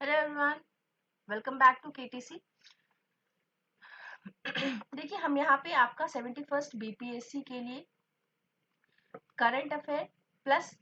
Hello everyone, welcome back to KTC. देखिए, हम यहाँ पे आपका 71st बीपीएससी के लिए current affair plus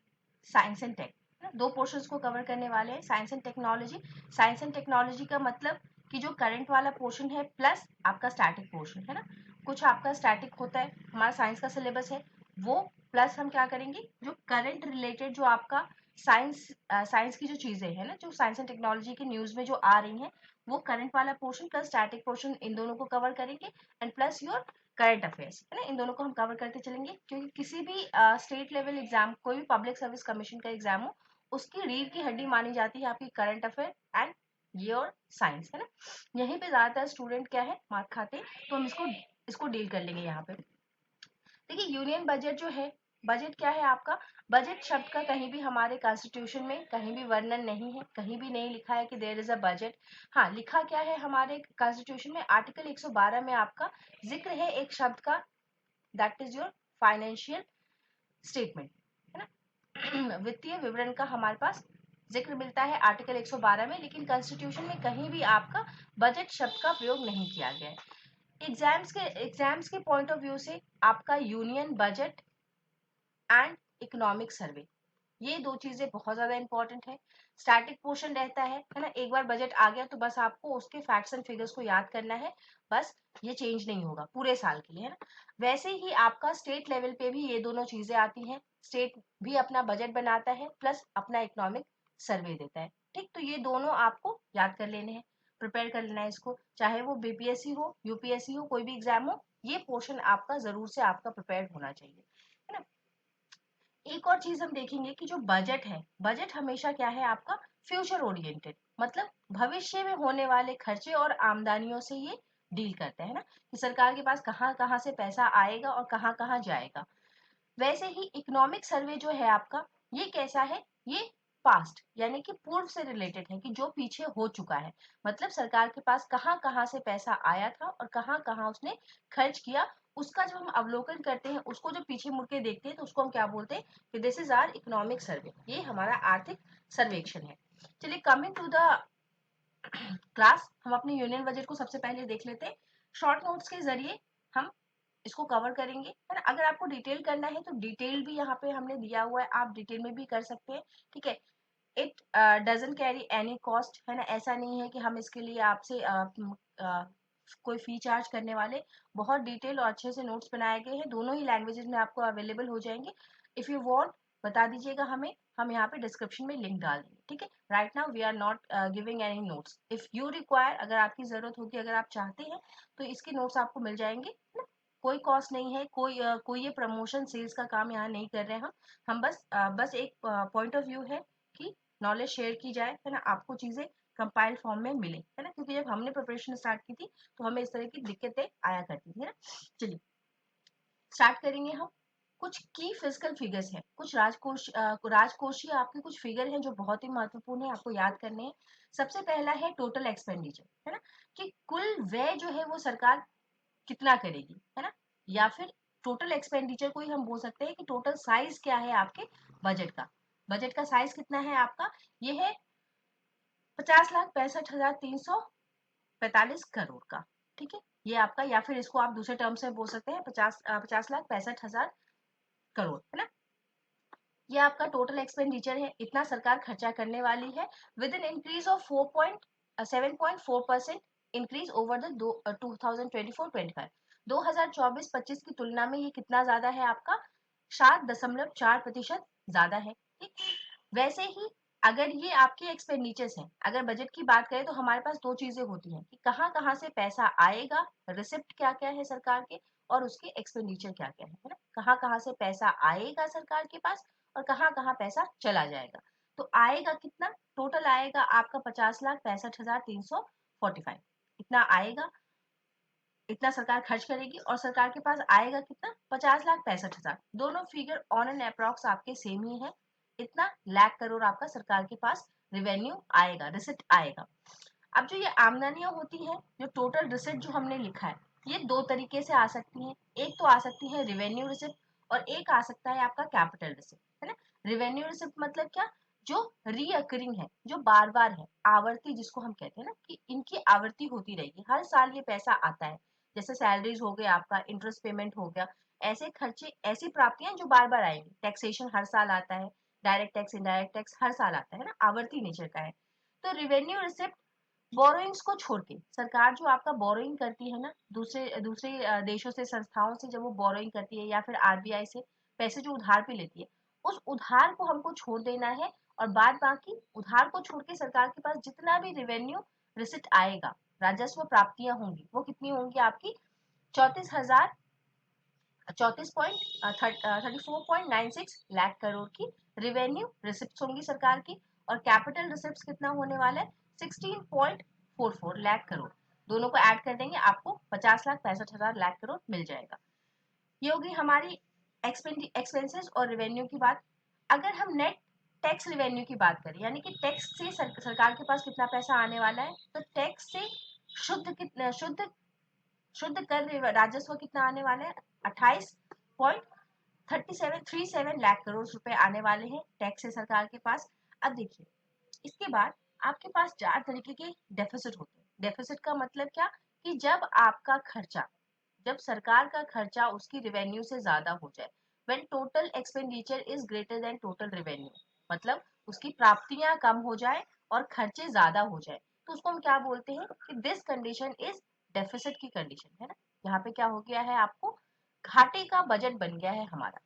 science and tech दो पोर्शंस को कवर करने वाले हैं। Science and technology, science and technology का मतलब कि जो करंट वाला पोर्शन है प्लस आपका स्टैटिक पोर्शन है ना। कुछ आपका स्टैटिक होता है, हमारा साइंस का सिलेबस है वो, प्लस हम क्या करेंगे जो करंट रिलेटेड जो आपका साइंस की जो चीजें हैं ना, जो साइंस एंड टेक्नोलॉजी की न्यूज में जो आ रही हैं, वो करंट वाला पोर्शन प्लस स्टैटिक पोर्शन, इन दोनों को कवर करेंगे। And plus your current affairs है ना, इन दोनों को हम कवर करते चलेंगे। क्योंकि किसी भी स्टेट लेवल एग्जाम, कोई भी पब्लिक सर्विस कमीशन का एग्जाम हो, उसकी रीढ़ की हड्डी मानी जाती है आपकी current affair and your science है ना। यहीं पे ज्यादातर स्टूडेंट क्या है मार्क खाते हैं, तो हम इसको इसको डील कर लेंगे यहाँ पे। देखिए, यूनियन बजट जो है, बजट क्या है आपका? बजट शब्द का कहीं भी हमारे कॉन्स्टिट्यूशन में कहीं भी वर्णन नहीं है, कहीं भी नहीं लिखा है कि देयर इज अ बजट। हाँ, लिखा क्या है हमारे कॉन्स्टिट्यूशन में, आर्टिकल 112 में आपका जिक्र है एक शब्द का, that is your financial statement है ना। वित्तीय विवरण का हमारे पास जिक्र मिलता है आर्टिकल 112 में, लेकिन कॉन्स्टिट्यूशन में कहीं भी आपका बजट शब्द का प्रयोग नहीं किया गया है। एग्जाम्स के पॉइंट ऑफ व्यू से आपका union budget and economic survey, ये दो चीजें बहुत ज्यादा इंपॉर्टेंट है। स्टैटिक पोर्शन रहता है ना, एक बार बजट आ गया तो बस आपको उसके फैक्ट्स एंड फिगर्स को याद करना है, बस ये चेंज नहीं होगा पूरे साल के लिए है ना। वैसे ही आपका स्टेट लेवल पे भी ये दोनों चीजें आती हैं, स्टेट भी अपना बजट बनाता है प्लस अपना इकोनॉमिक सर्वे देता है। ठीक, तो ये दोनों आपको याद कर लेने हैं, प्रिपेयर कर लेना है इसको, चाहे वो बीपीएससी हो, यूपीएससी हो, कोई भी एग्जाम हो, ये पोर्शन आपका जरूर से आपका प्रिपेयर होना चाहिए है ना। एक और चीज हम देखेंगे कि जो बजट है, बजट हमेशा क्या है आपका फ्यूचर ओरिएंटेड, मतलब भविष्य में होने वाले खर्चे और आमदनियों से ये डील करता है ना, कि सरकार के पास कहाँ कहाँ से पैसा आएगा और कहाँ कहाँ जाएगा। वैसे ही इकोनॉमिक सर्वे जो है आपका, ये कैसा है, ये पास्ट यानी कि पूर्व से रिलेटेड है, कि जो पीछे हो चुका है, मतलब सरकार के पास कहाँ कहाँ से पैसा आया था और कहाँ कहाँ उसने खर्च किया, उसका जब हम अवलोकन करते हैं, उसको जब पीछे मुड़ के देखते हैं, तो उसको हम क्या बोलते हैं कि this is our economic survey, ये हमारा आर्थिक सर्वेक्षण है। चलिए, कमिंग टू द क्लास, हम अपने यूनियन बजट को सबसे पहले देख लेते हैं। शॉर्ट नोट्स के जरिए हम इसको कवर करेंगे है ना। अगर आपको डिटेल करना है तो डिटेल भी यहाँ पे हमने दिया हुआ है, आप डिटेल में भी कर सकते हैं। ठीक है, it doesn't carry any cost है ना, ऐसा नहीं है कि हम इसके लिए आपसे कोई फी चार्ज करने वाले। बहुत डिटेल और अच्छे से नोट्स बनाए गए हैं, दोनों ही लैंग्वेजेस में आपको अवेलेबल हो जाएंगे। इफ यू वांट बता दीजिएगा हमें, हम यहाँ पे डिस्क्रिप्शन में लिंक डाल देंगे। ठीक है, right now we are not giving any notes, if you require, अगर आपकी जरूरत होगी, अगर आप चाहते हैं तो इसके नोट्स आपको मिल जाएंगे है ना। कोई कॉस्ट नहीं है, कोई ये प्रमोशन सेल्स का काम यहाँ नहीं कर रहे हैं हम बस एक पॉइंट ऑफ व्यू है कि नॉलेज शेयर की जाए है ना, आपको चीजें कंपाइल फॉर्म में मिले है ना, क्योंकि जब हमने प्रिपरेशन स्टार्ट की थी तो हमें इस तरह की दिक्कतें आया करती थी है ना। चलिए, स्टार्ट करेंगे हम। कुछ की फिजिकल फिगर्स हैं, कुछ राजकोषीय आपके कुछ फिगर हैं जो बहुत ही महत्वपूर्ण है, आपको याद करने हैं। सबसे पहला है टोटल एक्सपेंडिचर है ना, कि कुल व्यय जो है वो सरकार कितना करेगी है ना, या फिर टोटल एक्सपेंडिचर को ही हम बोल सकते हैं कि टोटल साइज क्या है आपके बजट का। बजट का साइज कितना है आपका, ये है 50,65,345 करोड़ का। ठीक है, ये आपका, या फिर इसको आप दूसरे टर्म से बोल सकते हैं 50,65,000 है ना। ये आपका टोटल एक्सपेंडिचर है, इतना सरकार खर्चा करने वाली है with an increase of 7.4% increase over the 2024-25। 2024-25 की तुलना में ये कितना ज्यादा है आपका, 7.4% ज्यादा है। ठीक, वैसे ही अगर ये आपके एक्सपेंडिचर्स हैं, अगर बजट की बात करें तो हमारे पास दो चीजें होती हैं कि कहाँ कहाँ से पैसा आएगा, रिसिप्ट क्या क्या है सरकार के, और उसके एक्सपेंडिचर क्या क्या है ना, कहाँ कहाँ से पैसा आएगा सरकार के पास और कहाँ कहाँ पैसा चला जाएगा। तो आएगा कितना, टोटल आएगा आपका 50,65,345, इतना आएगा, इतना सरकार खर्च करेगी, और सरकार के पास आएगा कितना, 50,65,000। दोनों फिगर ऑन एन अप्रॉक्स आपके सेम ही है, इतना लाख करोड़ आपका सरकार के पास रेवेन्यू आएगा, रिसिप्ट आएगा। अब जो ये आमदनियां होती हैं, जो टोटल रिसिप्ट जो हमने लिखा है, ये दो तरीके से आ सकती हैं। एक तो आ सकती है रिवेन्यू रिसिप्ट, और एक आ सकता है आपका कैपिटल रिसिप्ट है ना। रिवेन्यू रिसिप्ट मतलब क्या, जो रीअकरिंग है, जो बार बार है, आवर्ती जिसको हम कहते हैं ना कि इनकी आवर्ती होती रहेगी, हर साल ये पैसा आता है। जैसे सैलरीज हो गया, आपका इंटरेस्ट पेमेंट हो गया, ऐसे खर्चे, ऐसी प्राप्तियां जो बार बार आएंगी। टैक्सेशन हर साल आता है, डायरेक्ट टैक्स इनडायरेक्ट टैक्स हर साल आता है ना, आवर्ती नेचर का है। तो रिवेन्यू रिसिप्ट बोरोइंग्स को छोड़ के, सरकार जो आपका बोरोइंग करती है ना, दूसरे दूसरे देशों से, संस्थाओं से जब वो बोरोइंग करती है या फिर आरबीआई से पैसे जो उधार पे लेती है, उस उधार को हमको छोड़ देना है। और बाद बाकी उधार को छोड़ के सरकार के पास जितना भी रिवेन्यू रिसिप्ट आएगा, राजस्व प्राप्तियां होंगी, वो कितनी होंगी आपकी? 34,000 34.96 लाख करोड़ की रिवेन्यू रिसिप्ट होंगी सरकार की। और कैपिटल रिसिप्ट कितना होने वाला है? 16.44 लाख करोड़। दोनों को ऐड कर देंगे, आपको 50,65,000 लाख करोड़ मिल जाएगा। ये होगी हमारी एक्सपेंसेस और रेवेन्यू की बात। अगर हम नेट टैक्स रेवेन्यू की बात करें, यानी कि टैक्स से सरकार के पास कितना पैसा आने वाला है, तो टैक्स से शुद्ध कितना, शुद्ध कर राजस्व कितना आने वाला है? 28.37 लाख करोड़ रुपए आने वाले हैं टैक्स से सरकार के पास। अब देखिए, इसके बाद आपके पास 4 तरीके के डेफिसिट होते हैं। डेफिसिट का मतलब क्या? कि जब आपका खर्चा, जब सरकार का खर्चा उसकी रेवेन्यू से ज्यादा हो जाए, when total expenditure is greater than total revenue, मतलब उसकी प्राप्तियां कम हो जाए और खर्चे ज्यादा हो जाए, तो उसको हम क्या बोलते हैं? कि दिस कंडीशन इज डेफिसिट की कंडीशन है ना। यहाँ पे क्या हो गया है, आपको घाटे का बजट बन गया है हमारा।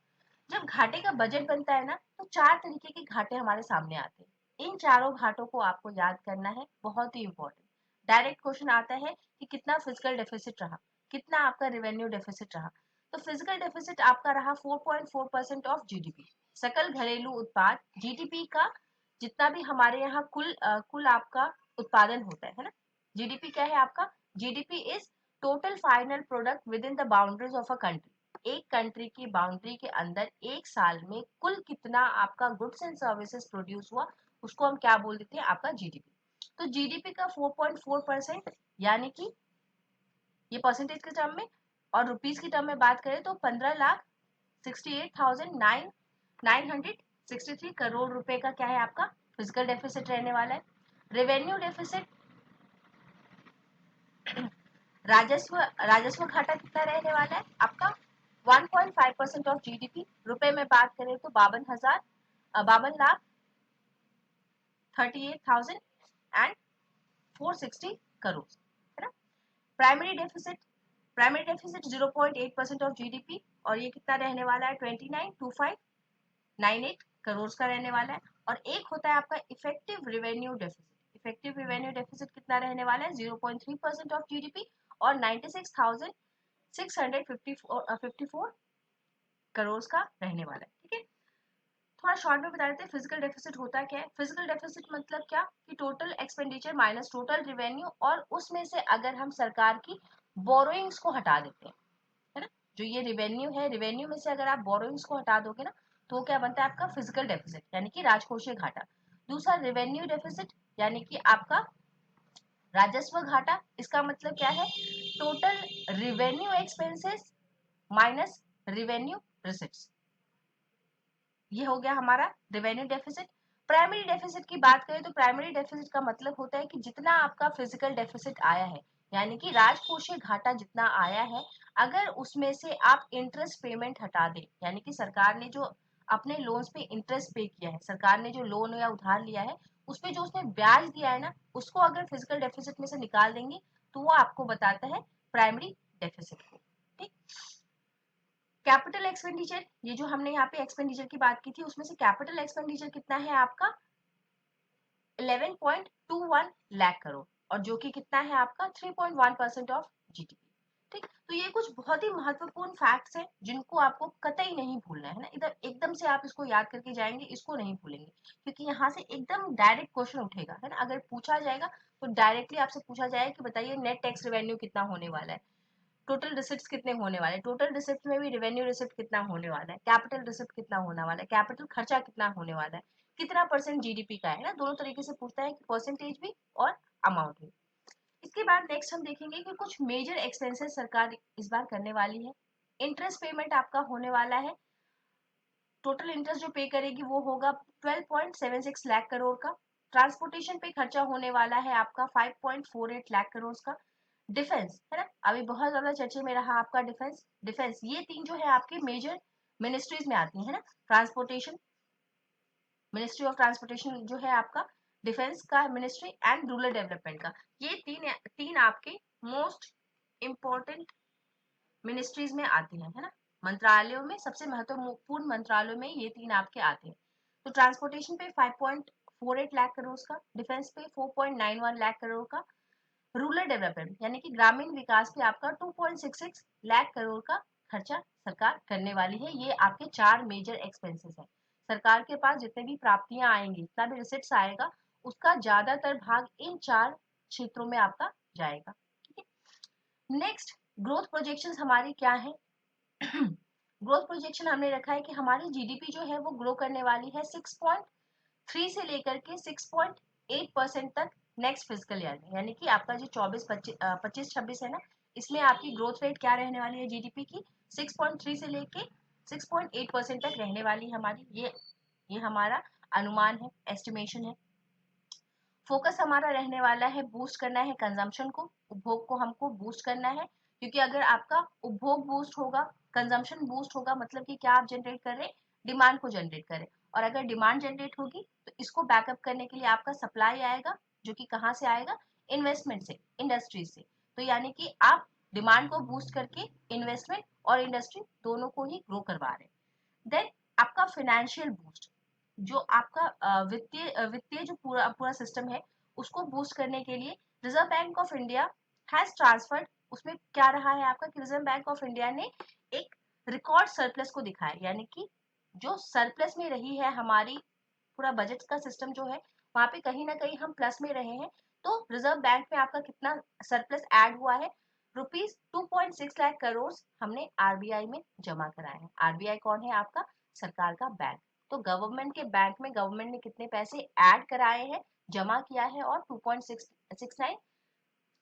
जब घाटे का बजट बनता है ना, तो 4 तरीके के घाटे हमारे सामने आते हैं। इन चारों घाटों को आपको याद करना है, बहुत ही इंपॉर्टेंट। डायरेक्ट क्वेश्चन आता है कि कितना फिजिकल डेफिसिट रहा, कितना आपका रेवेन्यू डेफिसिट रहा। तो फिजिकल डेफिसिट आपका रहा 4.4% ऑफ जीडीपी, सकल घरेलू उत्पाद, जीडीपी का जितना भी हमारे यहाँ कुल आपका उत्पादन होता है ना। जीडीपी क्या है आपका? GDP is total final product with in the boundaries of a country. एक कंट्री की बाउंड्री के अंदर एक साल में कुल कितना आपका गुड्स एंड सर्विसेज प्रोड्यूस हुआ, उसको हम क्या बोल देते हैं? आपका जीडीपी। तो जीडीपी का 4.4%, यानी कि ये परसेंटेज के टर्म में, और रुपीस की टर्म में बात करें तो 15,68,963 करोड़ रुपए का क्या है आपका फिजिकल डेफिसिट रहने वाला है। रेवेन्यू डेफिसिट, राजस्व राजस्व घाटा कितना रहने वाला है आपका? 1.5% ऑफ जीडीपी। रुपए में बात करें तो 52,38,460 करोड़ है ना। Primary deficit, primary deficit 0.8% of GDP, और ये कितना रहने वाला है? 29,2598 करोड़ का रहने वाला है। और एक होता है आपका effective revenue deficit. Effective revenue deficit कितना रहने वाला है? 0.3% ऑफ जीडीपी और 96,654 करोड़ का रहने वाला है। ठीक है, थोड़ा शॉर्ट में बता देते हैं फिजिकल डेफिसिट होता क्या है। फिजिकल डेफिसिट मतलब क्या? कि total expenditure minus total revenue, और उसमें से अगर हम सरकार की बोरोइंग्स को हटा देते हैं, है ना। जो ये रेवेन्यू है, रेवेन्यू में से अगर आप बोरोइंग्स को हटा दोगे ना, तो वो क्या बनता है आपका? फिजिकल डेफिसिट, यानी कि राजकोषीय घाटा। दूसरा रेवेन्यू डेफिसिट, यानी कि आपका राजस्व घाटा। इसका मतलब क्या है? Total revenue expenses minus revenue receipts, ये हो गया हमारा रेवेन्यू डेफिसिट। प्राइमरी डेफिसिट की बात करें तो प्राइमरी डेफिसिट का मतलब होता है कि जितना आपका फिजिकल डेफिसिट आया है, यानी कि राजकोषीय घाटा जितना आया है, अगर उसमें से आप इंटरेस्ट पेमेंट हटा दें, यानी कि सरकार ने जो अपने लोन्स पे इंटरेस्ट पे किया है, सरकार ने जो लोन या उधार लिया है उस पे जो उसने ब्याज दिया है ना, उसको अगर फिजिकल डेफिसिट में से निकाल देंगे, तो वो आपको बताता है प्राइमरी डेफिसिट को। ठीक। कैपिटल एक्सपेंडिचर, ये जो हमने यहाँ पे एक्सपेंडिचर की बात की थी, उसमें से कैपिटल एक्सपेंडिचर कितना है आपका? 11.21 लाख करोड़, और जो कि कितना है आपका? 3.1% ऑफ जीडीपी। ठीक, तो ये कुछ बहुत ही महत्वपूर्ण फैक्ट्स हैं जिनको आपको कतई नहीं भूलना है ना। इधर एकदम से आप इसको याद करके जाएंगे, इसको नहीं भूलेंगे, क्योंकि यहाँ से एकदम डायरेक्ट क्वेश्चन उठेगा, है ना। अगर पूछा जाएगा तो डायरेक्टली आपसे पूछा जाएगा कि बताइए नेट टैक्स रेवेन्यू कितना होने वाला है, टोटल रिसिप्ट्स कितने होने वाले, टोटल रिसिप्ट में भी रेवेन्यू रिसिप्ट कितना होने वाला है, कैपिटल रिसिप्ट कितना होने वाला है, कैपिटल खर्चा कितना होने वाला है, कितना परसेंट जीडीपी का है ना। दोनों तरीके से पूछता है कि परसेंटेज भी और अमाउंट भी। इसके बाद नेक्स्ट हम देखेंगे कि कुछ मेजर एक्सपेंसेस सरकार इस बार करने वाली है। इंटरेस्ट पेमेंट आपका होने वाला है, टोटल इंटरेस्ट जो पे करेगी वो होगा 12.76 लाख करोड़ का। ट्रांसपोर्टेशन पे खर्चा होने वाला है आपका 5.48 लाख करोड़ का। डिफेंस है ना, अभी बहुत ज्यादा चर्चे में रहा आपका डिफेंस। डिफेंस ये तीन जो है आपके मेजर मिनिस्ट्रीज में आती है ना, ट्रांसपोर्टेशन, मिनिस्ट्री ऑफ ट्रांसपोर्टेशन जो है आपका, डिफेंस का मिनिस्ट्री एंड रूरल डेवलपमेंट का, ये तीन तीन आपके मोस्ट इंपॉर्टेंट मिनिस्ट्रीज में आती है ना, मंत्रालयों में सबसे महत्वपूर्ण मंत्रालयों में ये तीन आपके आते हैं। तो ट्रांसपोर्टेशन पे 5.48 लाख करोड़ का, डिफेंस पे 4.91 लाख करोड़ का, रूरल डेवलपमेंट यानी कि ग्रामीण विकास पे आपका 2.66 लाख करोड़ का खर्चा सरकार करने वाली है। ये आपके चार मेजर एक्सपेंसेस हैं। सरकार के पास जितने भी प्राप्तियां आएंगी, जितना भी रिसिप्ट्स आएगा, उसका ज्यादातर भाग इन चार क्षेत्रों में आपका जाएगा। ठीक है, नेक्स्ट ग्रोथ प्रोजेक्शंस हमारी क्या है? ग्रोथ प्रोजेक्शन हमने रखा है कि हमारी जीडीपी जो है वो ग्रो करने वाली है 6.3 से लेकर के 6.8% तक नेक्स्ट फिजिकल ईयर में, यानी कि आपका जो 24-25-26 है ना, इसमें आपकी ग्रोथ रेट क्या रहने वाली है जीडीपी की? 6.3 से लेके 6.8% तक रहने वाली हमारी, ये हमारा अनुमान है, एस्टिमेशन है। फोकस हमारा रहने वाला है बूस्ट करना है कंजम्पशन को, उपभोग को हमको बूस्ट करना है, क्योंकि अगर आपका उपभोग बूस्ट होगा, कंजम्पशन बूस्ट होगा, मतलब कि क्या आप जनरेट कर रहे हैं? डिमांड को जनरेट करें, और अगर डिमांड जनरेट होगी तो इसको बैकअप करने के लिए आपका सप्लाई आएगा, जो कि कहाँ से आएगा? इन्वेस्टमेंट से, इंडस्ट्री से। तो यानी कि आप डिमांड को बूस्ट करके इन्वेस्टमेंट और इंडस्ट्री दोनों को ही ग्रो करवा रहे हैं। देन आपका फाइनेंशियल बूस्ट, जो आपका वित्तीय जो पूरा पूरा सिस्टम है, उसको बूस्ट करने के लिए reserve bank of India has transferred, उसमें क्या रहा है आपका कि रिजर्व बैंक ऑफ इंडिया ने एक रिकॉर्ड सरप्लस को दिखाया, यानी कि जो सरप्लस में रही है हमारी पूरा बजट का सिस्टम जो है, वहां पे कहीं ना कहीं हम प्लस में रहे हैं। तो रिजर्व बैंक में आपका कितना सरप्लस ऐड हुआ है? रुपीज 2.6 लाख करोड़ हमने आरबीआई में जमा कराए हैं। आरबीआई कौन है? आपका सरकार का बैंक। तो गवर्नमेंट के बैंक में गवर्नमेंट ने कितने पैसे ऐड कराए हैं, जमा किया है, और 2.69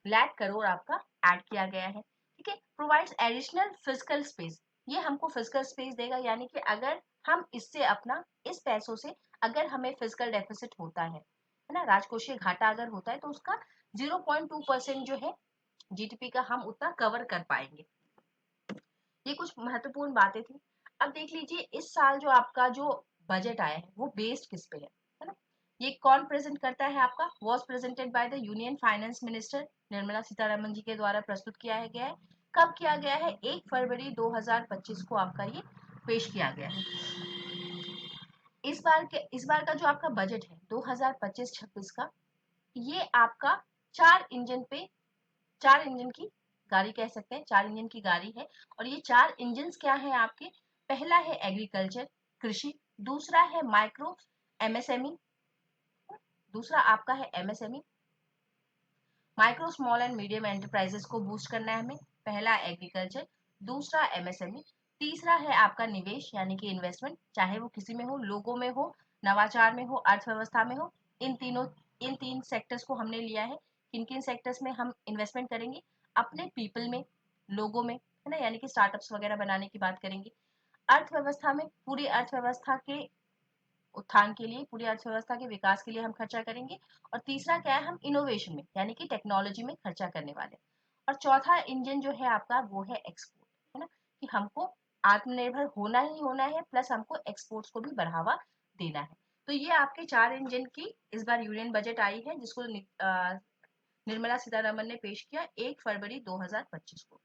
लाख करोड़ आपका ऐड किया गया है। ठीक है, प्रोवाइड्स एडिशनल फिजिकल स्पेस, ये हमको फिजिकल स्पेस देगा, यानी कि अगर हम इससे अपना इस पैसों से अगर हमें फिजिकल डेफिसिट होता है ना, राजकोषीय घाटा अगर होता है, तो उसका 0.2% जो है जीडीपी का हम उतना कवर कर पाएंगे। ये कुछ महत्वपूर्ण बातें थी। अब देख लीजिए इस साल जो आपका जो बजट आया है वो बेस्ड किस पे है ना? ये कौन प्रेजेंट करता है? आपका was presented by the union finance minister Nirmala Sitharaman ji के द्वारा प्रस्तुत किया गया है। कब किया गया है? 1 फरवरी 2025 को आपका ये पेश किया गया है। इस बार का जो आपका बजट है 2025-26 का, ये आपका चार इंजन की गाड़ी कह सकते हैं, चार इंजन की गाड़ी है। और ये चार इंजन क्या है आपके? पहला है एग्रीकल्चर, कृषि, दूसरा है माइक्रो एमएसएमई, दूसरा आपका है MSME, micro small and medium enterprises को बूस्ट करना है हमें। पहला एग्रीकल्चर, दूसरा एमएसएमई, तीसरा है आपका निवेश यानी कि इन्वेस्टमेंट, चाहे वो किसी में हो, लोगों में हो, नवाचार में हो, अर्थव्यवस्था में हो। इन तीन सेक्टर्स को हमने लिया है। किन किन सेक्टर्स में हम इन्वेस्टमेंट करेंगे? अपने पीपल में, लोगों में, है ना, यानी कि स्टार्टअप्स वगैरह बनाने की बात करेंगे। अर्थव्यवस्था में, पूरी अर्थव्यवस्था के उत्थान के लिए, पूरी अर्थव्यवस्था के विकास के लिए हम खर्चा करेंगे। और तीसरा क्या है? हम इनोवेशन में यानी कि टेक्नोलॉजी में खर्चा करने वाले। और चौथा इंजन जो है आपका वो है एक्सपोर्ट, है ना, कि हमको आत्मनिर्भर होना ही होना है, प्लस हमको एक्सपोर्ट्स को भी बढ़ावा देना है। तो ये आपके चार इंजन की इस बार यूनियन बजट आई है, जिसको निर्मला सीतारमन ने पेश किया 1 फरवरी 2025 को।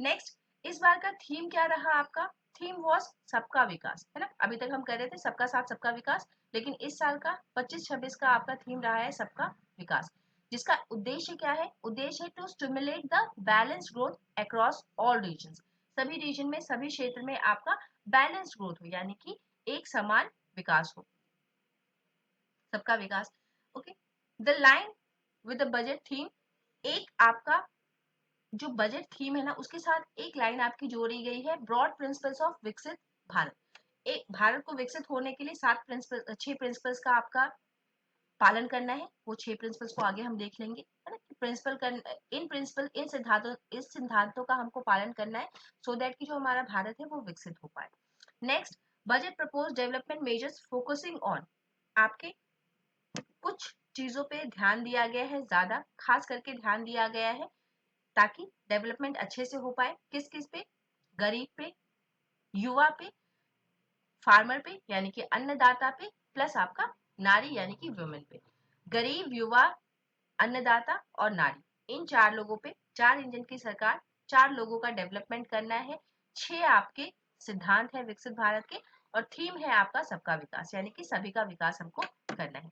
नेक्स्ट, इस बार का थीम क्या रहा आपका? थीम वॉज सबका विकास, है ना। अभी तक हम कर रहे थे सबका साथ सबका विकास, लेकिन इस साल का 25-26 का आपका थीम रहा है सबका विकास, जिसका उद्देश्य क्या है? उद्देश्य है to stimulate the balanced growth across all regions, सभी रीजन में, सभी क्षेत्र में आपका बैलेंस्ड ग्रोथ हो, यानी कि एक समान विकास हो, सबका विकास। Okay, the line with the budget theme, एक आपका जो बजट थीम है ना, उसके साथ एक लाइन आपकी जोड़ी गई है, ब्रॉड प्रिंसिपल्स ऑफ विकसित भारत। एक भारत को विकसित होने के लिए 6 प्रिंसिपल्स का आपका पालन करना है। वो 6 प्रिंसिपल्स को आगे हम देख लेंगे, है ना, इन सिद्धांतों का हमको पालन करना है, सो दैट कि जो हमारा भारत है वो विकसित हो पाए। Next, budget propose development measures focusing on, आपके कुछ चीजों पे ध्यान दिया गया है, ज्यादा खास करके ध्यान दिया गया है ताकि डेवलपमेंट अच्छे से हो पाए। किस किस पे? गरीब पे, युवा पे, फार्मर पे यानी कि अन्नदाता पे, प्लस आपका नारी यानी कि वुमेन पे। गरीब, युवा, अन्नदाता और नारी, इन 4 लोगों पे 4 इंजन की सरकार 4 लोगों का डेवलपमेंट करना है। 6 आपके सिद्धांत है विकसित भारत के, और थीम है आपका सबका विकास यानी कि सभी का विकास हमको करना है।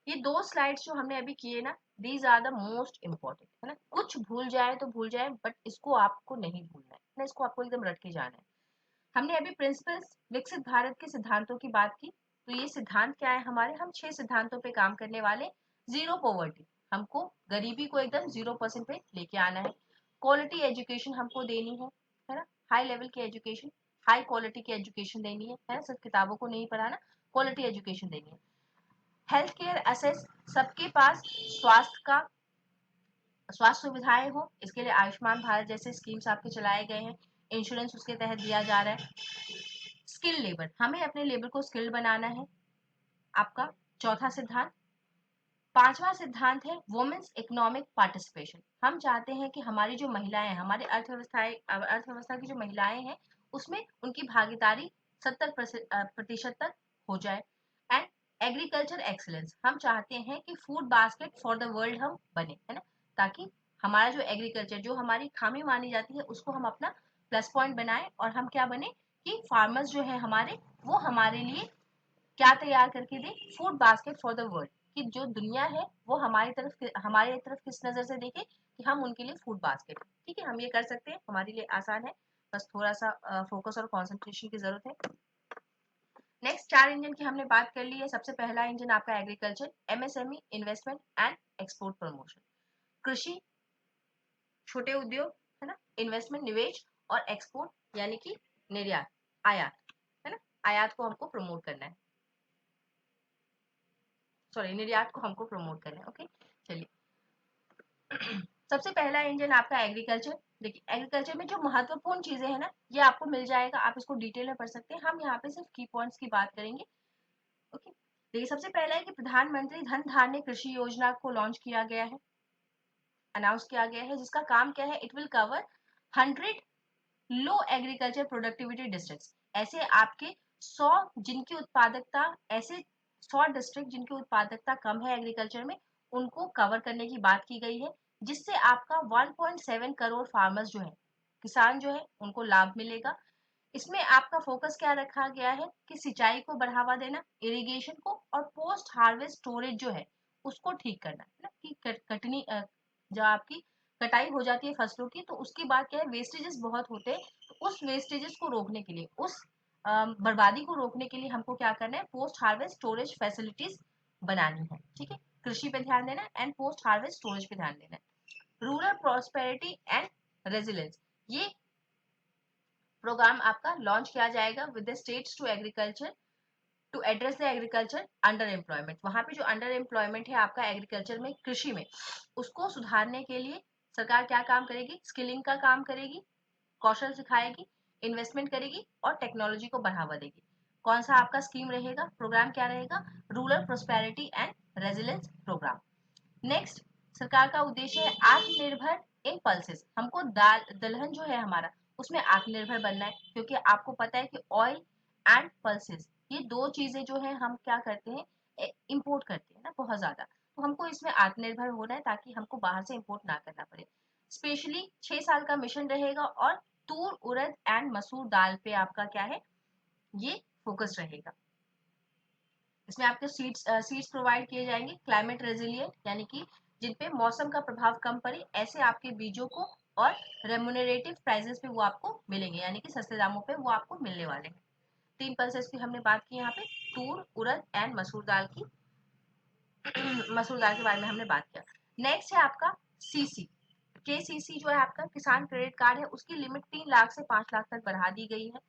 ये 2 स्लाइड्स जो हमने अभी किए ना, these are the most important, है ना। कुछ भूल जाए तो भूल जाए, बट इसको आपको नहीं भूलना है ना, इसको आपको एकदम रट के जाना है। हमने अभी प्रिंसिपल्स विकसित भारत के सिद्धांतों की बात की, तो ये सिद्धांत क्या है हमारे? हम 6 सिद्धांतों पे काम करने वाले। जीरो पॉवर्टी, हमको गरीबी को एकदम 0% पे लेके आना है। क्वालिटी एजुकेशन हमको देनी है ना, हाई लेवल की एजुकेशन, हाई क्वालिटी की एजुकेशन देनी है ना, सिर्फ किताबों को नहीं पढ़ाना, क्वालिटी एजुकेशन देनी है। हेल्थ केयर असेस, सबके पास स्वास्थ्य सुविधाएं हो, इसके लिए आयुष्मान भारत जैसे स्कीम्स आपके चलाए गए हैं, इंश्योरेंस उसके तहत दिया जा रहा है। स्किल लेबर, हमें अपने लेबर को स्किल्ड बनाना है, आपका चौथा सिद्धांत। पांचवा सिद्धांत है वुमेन्स इकोनॉमिक पार्टिसिपेशन, हम चाहते हैं कि हमारी जो महिलाएं हैं, हमारे अर्थव्यवस्था की जो महिलाएं हैं, उसमें उनकी भागीदारी 70% तक हो जाए। एंड एग्रीकल्चर एक्सीलेंस, हम चाहते हैं कि food basket for the world हम बने, है ना, ताकि हमारा जो एग्रीकल्चर, जो हमारी खामी मानी जाती है, उसको हम अपना प्लस पॉइंट बनाएं, और हम क्या बने कि फार्मर्स जो है हमारे, वो हमारे लिए क्या तैयार करके दे? Food basket for the world, कि जो दुनिया है वो हमारे तरफ किस नजर से देखे कि हम उनके लिए फूड बास्केट। ठीक है, हम ये कर सकते हैं, हमारे लिए आसान है, बस थोड़ा सा फोकस और कंसंट्रेशन की जरूरत है। नेक्स्ट 4 इंजन की हमने बात कर ली है। सबसे पहला इंजन आपका agriculture, MSME, investment and export promotion. कृषि, छोटे उद्योग, है ना, इन्वेस्टमेंट निवेश, और एक्सपोर्ट यानी कि निर्यात, आयात, है ना, आयात को हमको प्रमोट करना है, सॉरी निर्यात को हमको प्रमोट करना है। ओके, चलिए। सबसे पहला इंजन आपका एग्रीकल्चर। देखिए एग्रीकल्चर में जो महत्वपूर्ण चीजें हैं ना, ये आपको मिल जाएगा, आप इसको डिटेल में पढ़ सकते हैं, हम यहाँ पे सिर्फ की पॉइंट्स की बात करेंगे। ओके, देखिए सबसे पहला है कि प्रधानमंत्री धन धान्य कृषि योजना को लॉन्च किया गया है, अनाउंस किया गया है, जिसका काम क्या है? It will cover 100 low agriculture productivity districts, ऐसे आपके 100 जिनकी उत्पादकता, ऐसे 100 डिस्ट्रिक्ट जिनकी उत्पादकता कम है एग्रीकल्चर में, उनको कवर करने की बात की गई है, जिससे आपका 1.7 करोड़ फार्मर्स जो है, किसान जो है, उनको लाभ मिलेगा। इसमें आपका फोकस क्या रखा गया है कि सिंचाई को बढ़ावा देना, इरिगेशन को, और पोस्ट हार्वेस्ट स्टोरेज जो है उसको ठीक करना, है ना, कि कटनी जो आपकी कटाई हो जाती है फसलों की, तो उसके बाद क्या है, वेस्टेजेस बहुत होते हैं, तो उस वेस्टेजेस को रोकने के लिए, उस बर्बादी को रोकने के लिए हमको क्या करना है? पोस्ट हार्वेस्ट स्टोरेज फैसिलिटीज बनानी है। ठीक है, कृषि पे ध्यान देना एंड पोस्ट हार्वेस्ट स्टोरेज पे ध्यान देना है। रूरल प्रॉस्पेरिटी एंड रेजिलेंस, ये प्रोग्राम आपका लॉन्च किया जाएगा with the states to agriculture, to address the agriculture under employment. वहां पे जो अंडर एम्प्लॉयमेंट है आपका एग्रीकल्चर में, कृषि में, उसको सुधारने के लिए सरकार क्या काम करेगी? स्किलिंग का काम करेगी, कौशल सिखाएगी, इन्वेस्टमेंट करेगी, और टेक्नोलॉजी को बढ़ावा देगी। कौन सा आपका स्कीम रहेगा, प्रोग्राम क्या रहेगा? Rural prosperity and resilience program. Next, सरकार का उद्देश्य है आत्मनिर्भर इन पल्सेस, हमको दलहन जो है हमारा, उसमें आत्मनिर्भर बनना है, क्योंकि आपको पता है कि ऑयल एंड पल्सेस, ये 2 चीजें जो है हम क्या करते हैं? इंपोर्ट करते हैं ना बहुत ज्यादा, तो हमको इसमें आत्मनिर्भर होना है ताकि हमको बाहर से इंपोर्ट ना करना पड़े। स्पेशली 6 साल का मिशन रहेगा, और तूर, उड़द एंड मसूर दाल पे आपका क्या है? ये फोकस रहेगा। इसमें आपको सीड्स प्रोवाइड किए जाएंगे, क्लाइमेट रेजिलिएंट यानी कि जिन पे मौसम का प्रभाव कम पड़े, ऐसे आपके बीजों को, और रेम्यूनरेटिव प्राइसेस पे वो आपको मिलेंगे, यानी कि सस्ते दामों पे वो आपको मिलने वाले हैं। 3 पल्सेस की हमने बात की यहाँ पे, तूर, उड़द एंड मसूर दाल की मसूर दाल के बारे में हमने बात किया। नेक्स्ट है आपका सीसी, केसीसी जो है आपका किसान क्रेडिट कार्ड है, उसकी लिमिट 3 लाख से 5 लाख तक बढ़ा दी गई है।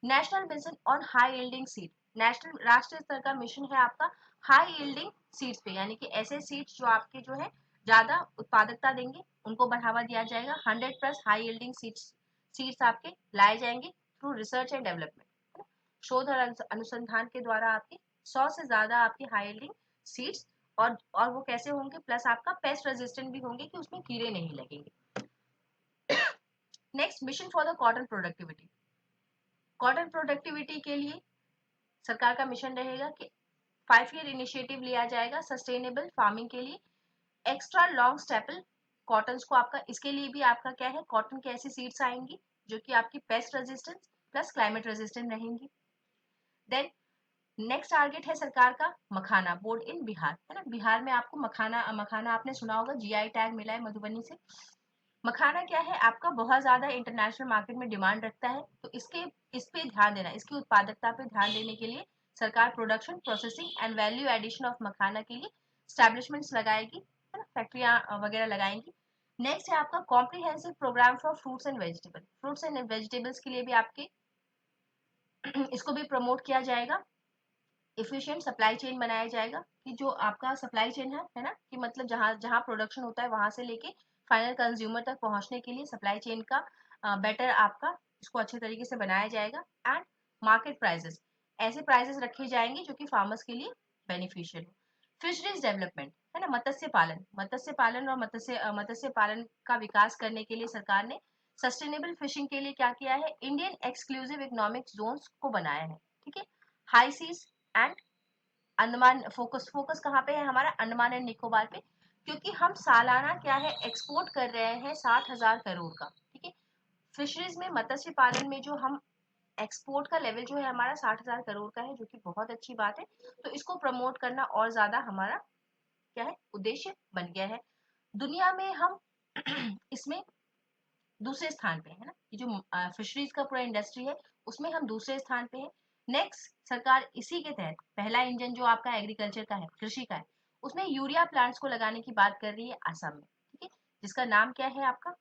National mission on high yielding seed, national राष्ट्रीय स्तर का मिशन है आपका हाई यील्डिंग सीड्स पे, यानी कि ऐसे सीड्स जो आपके जो है ज्यादा उत्पादकता देंगे, उनको बढ़ावा दिया जाएगा। 100 प्लस हाई यील्डिंग सीड्स आपके लाए जाएंगे थ्रू रिसर्च एंड डेवलपमेंट। शोध और अनुसंधान के द्वारा आपकी 100 से ज्यादा आपकी हाई यील्डिंग सीड्स, और वो कैसे होंगे, प्लस आपका पेस्ट रेजिस्टेंट भी होंगे कि उसमें कीड़े नहीं लगेंगे। Next, mission for the cotton productivity. Cotton productivity के लिए सरकार का मिशन रहेगा कि 5 ईयर इनिशिएटिव लिया जाएगा सस्टेनेबल फार्मिंग के लिए। एक्स्ट्रा लॉन्ग स्टेपल कॉटन को आपका, इसके लिए भी आपका क्या है, कॉटन की ऐसी सीड्स आएंगी जो कि आपकी paste resistance plus climate resistant रहेंगी। देन नेक्स्ट टारगेट है सरकार का मखाना बोर्ड इन बिहार, है ना। बिहार में आपको मखाना आपने सुना होगा, जीआई टैग मिला है मधुबनी से। मखाना क्या है आपका, बहुत ज्यादा इंटरनेशनल मार्केट में डिमांड रखता है, तो इस पे ध्यान देना, इसकी उत्पादकता पे ध्यान देने के लिए सरकार production, processing and value addition of makhana के लिए स्टैब्लिशमेंट्स लगाएगी, है ना, फैक्ट्रियां वगैरह लगाएंगी। नेक्स्ट है आपका comprehensive program for fruits and vegetable. Fruits and vegetables के लिए भी आपके इसको भी प्रमोट किया जाएगा। इफिशिएंट सप्लाई चेन बनाया जाएगा कि जो आपका सप्लाई चेन है ना, कि मतलब जहाँ जहाँ प्रोडक्शन होता है वहां से लेके फाइनल कंज्यूमर तक पहुंचने के लिए सप्लाई चेन का बेटर आपका इसको अच्छे तरीके से बनाया जाएगा। एंड मार्केट प्राइसेस, ऐसे प्राइसेस रखे जाएंगे जो कि फार्मर्स के लिए बेनिफिशियल हो। फिशरीज डेवलपमेंट, है ना, मत्स्य पालन और मत्स्य पालन का विकास करने के लिए सरकार ने सस्टेनेबल फिशिंग के लिए क्या किया है, इंडियन एक्सक्लूसिव इकोनॉमिक जोन्स को बनाया है। ठीक है, high seas and Andaman, focus कहाँ पे है हमारा, अंडमान एंड निकोबार पे, क्योंकि हम सालाना क्या है एक्सपोर्ट कर रहे हैं 60,000 करोड़ का। ठीक है, फिशरीज में, मत्स्य पालन में जो हम एक्सपोर्ट का लेवल जो है हमारा 60,000 करोड़ का है, जो कि बहुत अच्छी बात है। तो इसको प्रमोट करना और ज्यादा हमारा क्या है, उद्देश्य बन गया है। दुनिया में हम इसमें दूसरे स्थान पे है ना, ये जो फिशरीज का पूरा इंडस्ट्री है उसमें हम दूसरे स्थान पे है। नेक्स्ट, सरकार इसी के तहत पहला इंजन जो आपका एग्रीकल्चर का है, कृषि का है, उसमें यूरिया प्लांट्स को लगाने की बात कर रही है असम में। ठीक है, जिसका नाम क्या है आपका,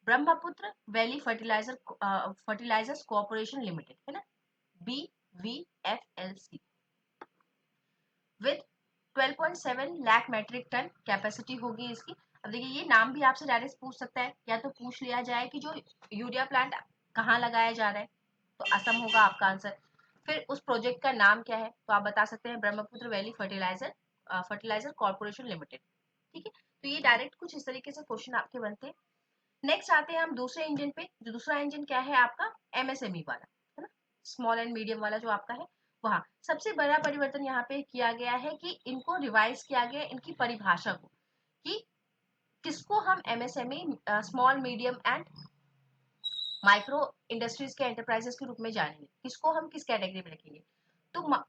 Brahmaputra valley fertilizers corporation limited, है ना, BVFLC, with 12.7 lakh metric ton capacity होगी इसकी। अब देखिए, ये नाम भी आपसे डायरेक्ट पूछ सकता है, या तो पूछ लिया जाए कि जो यूरिया प्लांट कहाँ लगाया जा रहा है, तो असम होगा आपका आंसर। फिर उस प्रोजेक्ट का नाम क्या है, तो आप बता सकते हैं Brahmaputra valley fertilizer corporation limited. ठीक है, तो ये डायरेक्ट कुछ इस तरीके से क्वेश्चन आपके बनते हैं। नेक्स्ट आते हैं हम दूसरे इंजन पे। जो दूसरा इंजन क्या है आपका, MSME वाला, है ना, स्मॉल एंड मीडियम वाला जो आपका है, वहाँ सबसे बड़ा परिवर्तन यहाँ पे किया गया है कि इनको रिवाइज किया गया, इनकी परिभाषा को, कि किसको हम MSME, small medium and micro industries के एंटरप्राइजेस के रूप में जानेंगे, किसको हम किस कैटेगरी में रखेंगे। तो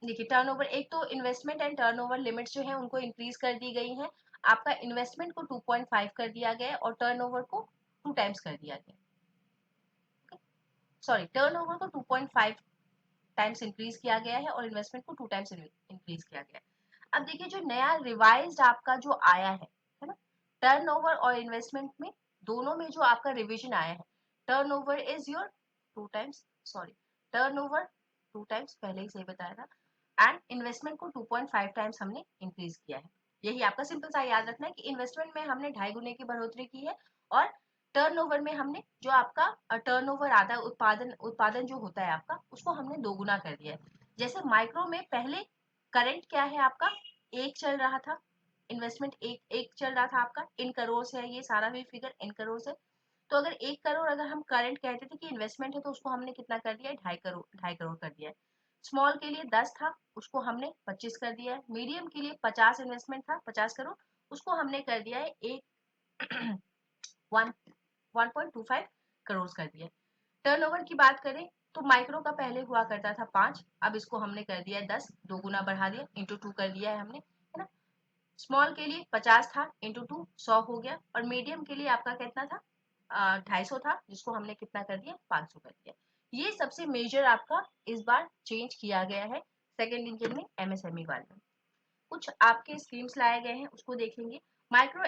देखिए, टर्नओवर, एक तो इन्वेस्टमेंट एंड टर्नओवर लिमिट्स जो है उनको इंक्रीज कर दी गई है। आपका इन्वेस्टमेंट को 2.5 कर दिया गया है और टर्नओवर को 2 टाइम्स कर दिया गया, सॉरी, टर्नओवर को 2.5 टाइम्स इंक्रीज किया गया है और इन्वेस्टमेंट को 2 टाइम्स इंक्रीज किया गया है। अब देखिए, जो नया रिवाइज्ड आपका जो आया है ना, टर्नओवर और इन्वेस्टमेंट में दोनों में जो आपका रिवीजन आया है, turnover is your 2 times, sorry, turnover 2 times पहले ही सही बताया था, एंड इन्वेस्टमेंट को 2.5 टाइम्स हमने इंक्रीज किया है। यही आपका सिंपल सा याद रखना है कि इन्वेस्टमेंट में हमने 2.5 गुने की बढ़ोतरी की है, और टर्नओवर में हमने जो आपका टर्नओवर आता है, उत्पादन जो होता है आपका, उसको हमने 2 गुना कर दिया है। जैसे माइक्रो में पहले करंट क्या है आपका, 1 चल रहा था, इन्वेस्टमेंट एक चल रहा था आपका, इन करोड़ से है, ये सारा भी फिगर इन करोड़ से। तो अगर 1 करोड़ अगर हम करंट कहते थे कि इन्वेस्टमेंट है, तो उसको हमने कितना कर दिया है, 2.5 करोड़ कर दिया है। स्मॉल के लिए 10 था, उसको हमने 25 कर दिया है। मीडियम के लिए 50 इन्वेस्टमेंट था, 50 करोड़, उसको हमने कर दिया है 1.25 करोड़ कर दिया। टर्नओवर की बात करें तो माइक्रो का पहले हुआ करता था 5, अब इसको हमने कर दिया है 10, 2 गुना बढ़ा दिया, इंटू 2 कर दिया है हमने, है ना। स्मॉल के लिए 50 था, इंटू 2 100 हो गया, और मीडियम के लिए आपका कितना था, 250 था, जिसको हमने कितना कर दिया, 500 कर दिया। ये सबसे मेजर आपका इस बार चेंज किया गया है सेकेंड इंजन में, MSME वाले में। कुछ आपके स्कीम्स लाए गए हैं, उसको देखेंगे। माइक्रो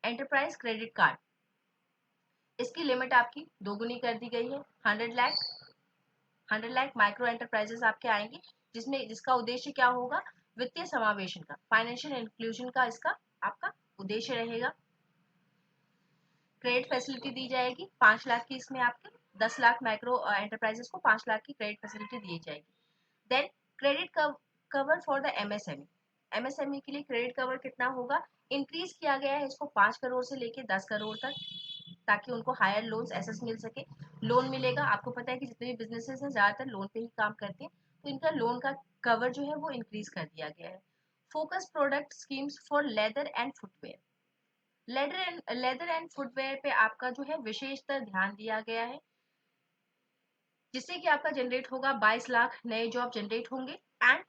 एंटरप्राइज क्रेडिट कार्ड, इसकी लिमिट आपकी 2 गुनी कर दी गई है, 100 लाख माइक्रो एंटरप्राइजेस आपके आएंगे, जिसका उद्देश्य क्या होगा, वित्तीय समावेशन का, फाइनेंशियल इंक्लूजन का इसका आपका उद्देश्य रहेगा। क्रेडिट फैसिलिटी दी जाएगी 5 लाख की, इसमें आपके 10 लाख माइक्रो एंटरप्राइजेस को 5 लाख की क्रेडिट फैसिलिटी दी जाएगी। Then credit cover for the MSME, MSME के लिए क्रेडिट कवर कितना होगा, इंक्रीज किया गया है इसको 5 करोड़ से लेके 10 करोड़ तक, ताकि उनको हायर लोन्स एसेस मिल सके। लोन मिलेगा, आपको पता है कि जितने भी बिजनेसेस हैं ज्यादातर लोन पे ही काम करते हैं, तो इनका लोन का कवर जो है वो इंक्रीज कर दिया गया है। Focus product schemes for leather and footwear, leather and footwear पे आपका जो है विशेषतर ध्यान दिया गया है, जिससे कि आपका जनरेट होगा 22 लाख नए जॉब जनरेट होंगे एंड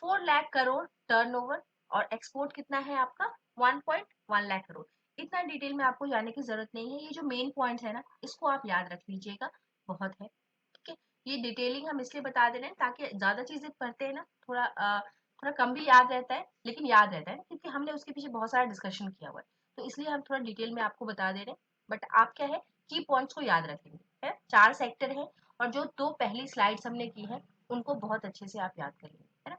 4 लाख करोड़ टर्नओवर, और एक्सपोर्ट कितना है आपका 1.1 लाख करोड़। इतना डिटेल में आपको जाने की जरूरत नहीं है, ये जो मेन पॉइंट है ना इसको आप याद रख लीजिएगा, बहुत है, ठीक है। ये डिटेलिंग हम इसलिए बता दे रहे हैं ताकि ज्यादा चीजें पढ़ते हैं ना थोड़ा कम भी याद रहता है, लेकिन याद रहता है ना, क्योंकि हमने उसके पीछे बहुत सारा डिस्कशन किया हुआ है, तो इसलिए हम थोड़ा डिटेल में आपको बता दे रहे हैं। बट आप क्या है की पॉइंट्स को याद रखेंगे, है 4 सेक्टर है, और जो 2 पहली स्लाइड्स हमने की है उनको बहुत अच्छे से आप याद करेंगे, है ना।